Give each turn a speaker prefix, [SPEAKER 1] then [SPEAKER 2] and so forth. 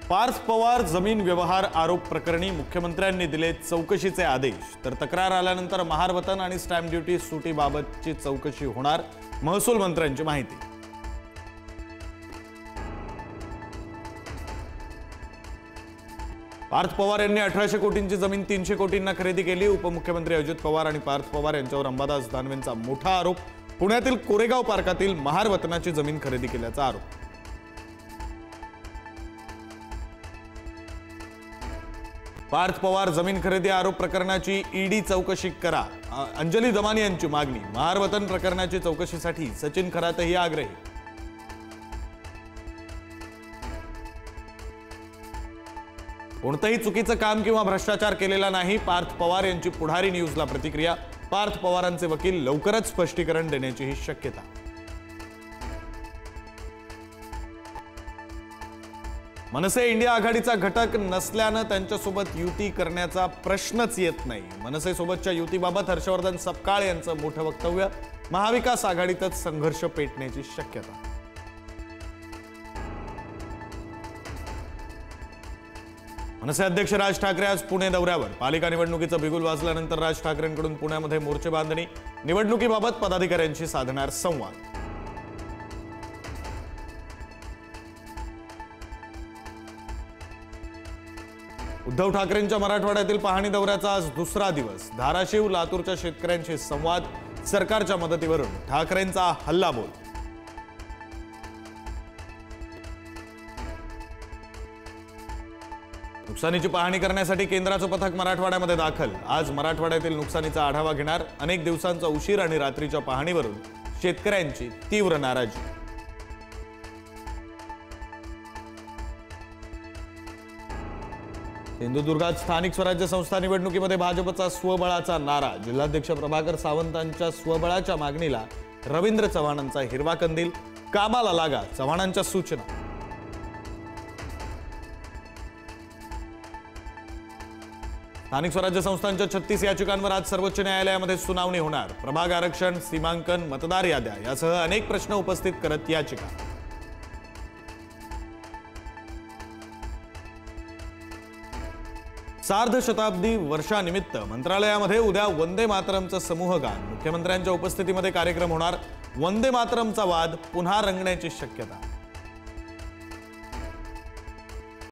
[SPEAKER 1] पार्थ पवार जमीन व्यवहार आरोप प्रकरणी मुख्यमंत्र्यांनी दिले चौकशीचे आदेश। तर तक्रार आल्यानंतर महारवतन आणि स्टॅम्प ड्युटी सुटीबाबतची चौकशी होणार, महसूल मंत्र्यांची माहिती। पार्थ पवार यांनी 1800 कोटींची जमीन 300 कोटींना खरेदी केली। उपमुख्यमंत्री अजित पवार आणि पार्थ पवार यांच्यावर अंबादास दानवेंचा मोठा आरोप। पुण्यातील कोरेगाव पार्कातील महारवतनाची जमीन खरेदी केल्याचा आरोप। पार्थ पवार जमीन खरेदी आरोप प्रकरणाची ईडी चौकशी करा, अंजली दमानी यांची मागणी। महारवतन प्रकरणाची चौकशीसाठी सचिन खरातेही आग्रही। कोणतेही चुकीचं काम किंवा भ्रष्टाचार केलेला नाही, पार्थ पवार यांची पुढारी न्यूजला प्रतिक्रिया। पार्थ पवारांचे वकील लवकरच स्पष्टीकरण देण्याचीही शक्यता। मनसे इंडिया आघाडीचा घटक नसल्याने त्यांच्यासोबत युती करण्याचा प्रश्नच येत नाही। मनसेसोबतच्या युतीबाबत हर्षवर्धन सपकाळ यांचं मोठं वक्तव्य। महाविकास आघाडीतच संघर्ष पेटण्याची शक्यता। मनसे अध्यक्ष राज ठाकरे आज पुणे दौऱ्यावर। पालिका निवडणुकीचं बिगुल वाजल्यानंतर राज ठाकरेंकडून पुण्यामध्ये मोर्चे बांधणी। निवडणुकीबाबत पदाधिकाऱ्यांशी साधणार संवाद। उद्धव ठाकरेंच्या मराठवाड्यातील पाहणी दौऱ्याचा आज दुसरा दिवस। धाराशिव लातूरच्या शेतकऱ्यांशी संवाद। सरकारच्या मदतीवरून ठाकरेंचा हल्लाबोल। नुकसानीची पाहणी करण्यासाठी केंद्राचं पथक मराठवाड्यामध्ये दाखल। आज मराठवाड्यातील नुकसानीचा आढावा घेणार। अनेक दिवसांचा उशीर आणि रात्रीच्या पाहणीवरून शेतकऱ्यांची तीव्र नाराजी। सिंधुदुर्गात स्थानिक स्वराज्य संस्था निवडणुकीमध्ये भाजपचा स्वबळाचा नारा। जिल्हाध्यक्ष प्रभाकर सावंतांच्या स्वबळाच्या मागणीला रवींद्र चव्हाणांचा हिरवा कंदील। कामाला लागा, चव्हाणांच्या सूचना। स्थानिक स्वराज्य संस्थांच्या 36 याचिकांवर आज सर्वोच्च न्यायालयामध्ये सुनावणी होणार। प्रभाग आरक्षण, सीमांकन, मतदार याद्या यासह अनेक प्रश्न उपस्थित करत याचिका। सार्ध शताब्दी वर्षानिमित्त मंत्रालयामध्ये उद्या वंदे मातरमचं समूहगान। मुख्यमंत्र्यांच्या उपस्थितीमध्ये कार्यक्रम होणार। वंदे मातरमचा वाद पुन्हा रंगण्याची शक्यता।